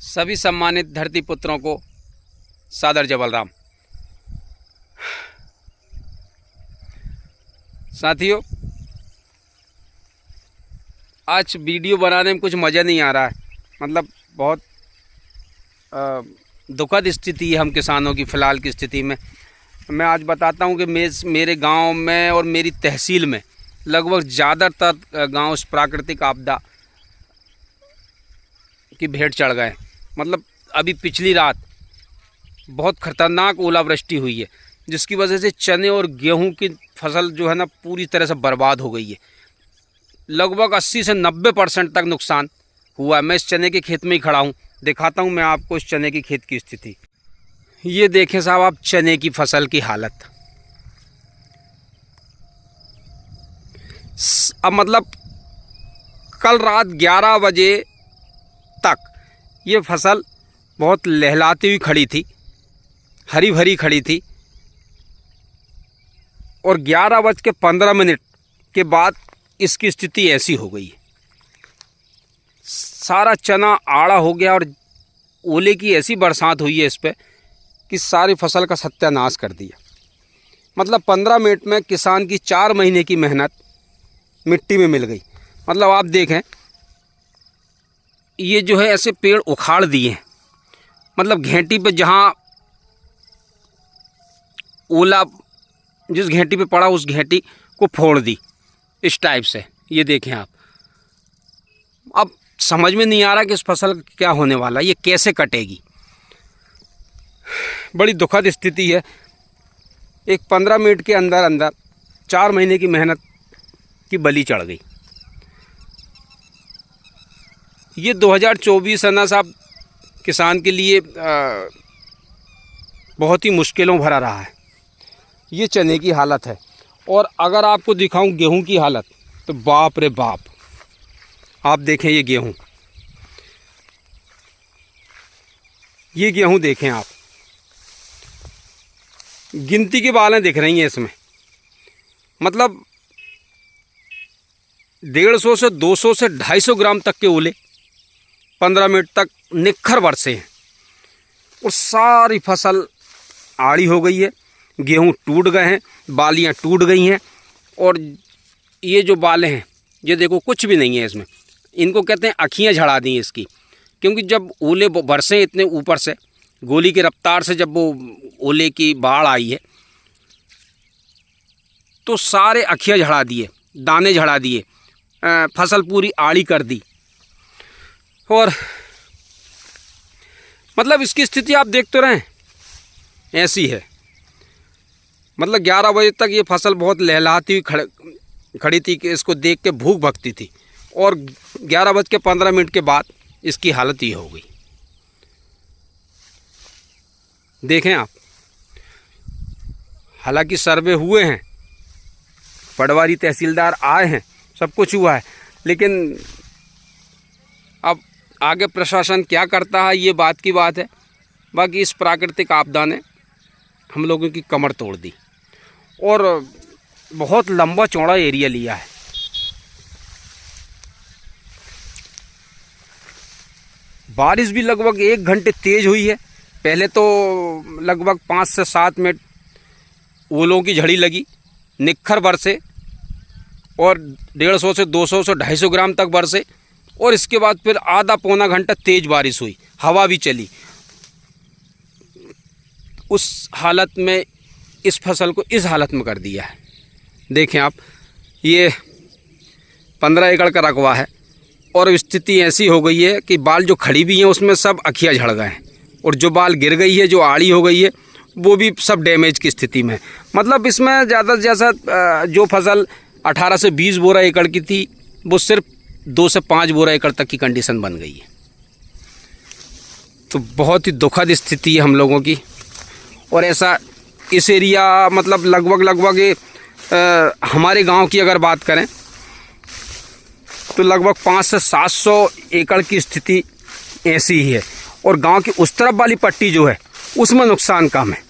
सभी सम्मानित धरती पुत्रों को सादर जय बलराम। साथियों, आज वीडियो बनाने में कुछ मज़ा नहीं आ रहा है। मतलब बहुत दुखद स्थिति है हम किसानों की फ़िलहाल की स्थिति में। मैं आज बताता हूं कि मेरे गांव में और मेरी तहसील में लगभग ज़्यादातर गांव इस प्राकृतिक आपदा की भेंट चढ़ गए। मतलब अभी पिछली रात बहुत ख़तरनाक ओलावृष्टि हुई है, जिसकी वजह से चने और गेहूं की फसल जो है ना पूरी तरह से बर्बाद हो गई है। लगभग 80 से 90% तक नुकसान हुआ है। मैं इस चने के खेत में ही खड़ा हूँ, दिखाता हूँ मैं आपको इस चने की खेत की स्थिति। ये देखें साहब आप चने की फसल की हालत। अब मतलब कल रात 11 बजे तक ये फसल बहुत लहलाती हुई खड़ी थी, हरी भरी खड़ी थी, और 11:15 के बाद इसकी स्थिति ऐसी हो गई है। सारा चना आड़ा हो गया और ओले की ऐसी बरसात हुई है इस पे कि सारी फसल का सत्यानाश कर दिया। मतलब 15 मिनट में किसान की 4 महीने की मेहनत मिट्टी में मिल गई। मतलब आप देखें, ये जो है ऐसे पेड़ उखाड़ दिए हैं। मतलब घेंटी पे जहाँ ओला जिस घेंटी पे पड़ा उस घेंटी को फोड़ दी इस टाइप से। ये देखें आप। अब समझ में नहीं आ रहा कि इस फसल का क्या होने वाला, ये कैसे कटेगी। बड़ी दुखद स्थिति है। एक 15 मिनट के अंदर अंदर 4 महीने की मेहनत की बलि चढ़ गई। ये 2024 है ना साहब, किसान के लिए बहुत ही मुश्किलों भरा रहा है। ये चने की हालत है। और अगर आपको दिखाऊं गेहूं की हालत, तो बाप रे बाप। आप देखें ये गेहूं देखें आप। गिनती की बालें दिख रही हैं इसमें। मतलब 150 से 200 से 250 ग्राम तक के ओले 15 मिनट तक निखर बरसे हैं। और सारी फसल आड़ी हो गई है, गेहूं टूट गए हैं, बालियां टूट गई हैं। और ये जो बालें हैं, ये देखो कुछ भी नहीं है इसमें। इनको कहते हैं अखियां झड़ा दी इसकी। क्योंकि जब ओले बरसे इतने ऊपर से, गोली की रफ्तार से जब वो ओले की बाढ़ आई है, तो सारे अखियां झड़ा दिए, दाने झड़ा दिए, फसल पूरी आड़ी कर दी। और मतलब इसकी स्थिति आप देख तो रहे ऐसी है। मतलब 11 बजे तक ये फसल बहुत लहलाती हुई खड़ी थी कि इसको देख के भूख भगती थी। और 11:15 के बाद इसकी हालत ये हो गई। देखें आप। हालांकि सर्वे हुए हैं, पटवारी तहसीलदार आए हैं, सब कुछ हुआ है, लेकिन अब आगे प्रशासन क्या करता है ये बात की बात है। बाकी इस प्राकृतिक आपदा ने हम लोगों की कमर तोड़ दी और बहुत लंबा चौड़ा एरिया लिया है। बारिश भी लगभग 1 घंटे तेज हुई है। पहले तो लगभग 5 से 7 मिनट ओलों की झड़ी लगी, निखर बरसे और 150 से 200 से 250 ग्राम तक बरसे। और इसके बाद फिर आधा पौना घंटा तेज बारिश हुई, हवा भी चली। उस हालत में इस फसल को इस हालत में कर दिया है। देखें आप, ये 15 एकड़ का रकबा है और स्थिति ऐसी हो गई है कि बाल जो खड़ी भी हैं उसमें सब अखियाँ झड़ गए हैं, और जो बाल गिर गई है, जो आड़ी हो गई है, वो भी सब डैमेज की स्थिति में। मतलब इसमें ज़्यादा से ज़्यादा जो फसल 18 से 20 बोरा एकड़ की थी, वो सिर्फ 2 से 5 बोरा एकड़ तक की कंडीशन बन गई है। तो बहुत ही दुखद स्थिति है हम लोगों की। और ऐसा इस एरिया मतलब लगभग हमारे गांव की अगर बात करें तो लगभग 500 से 700 एकड़ की स्थिति ऐसी ही है। और गांव की उस तरफ वाली पट्टी जो है उसमें नुकसान कम है।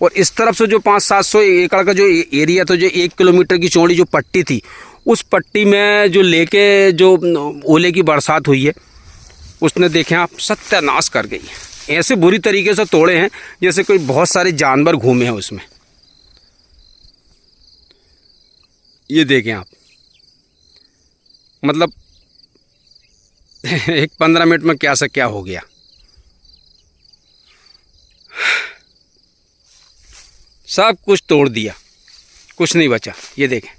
और इस तरफ से जो 500-700 एकड़ का जो एरिया, तो जो 1 किलोमीटर की चौड़ी जो पट्टी थी, उस पट्टी में जो लेके जो ओले की बरसात हुई है उसने देखें आप सत्यानाश कर गई है। ऐसे बुरी तरीके से तोड़े हैं जैसे कोई बहुत सारे जानवर घूमे हैं उसमें। ये देखें आप, मतलब एक 15 मिनट में क्या से क्या हो गया। सब कुछ तोड़ दिया, कुछ नहीं बचा। ये देखें।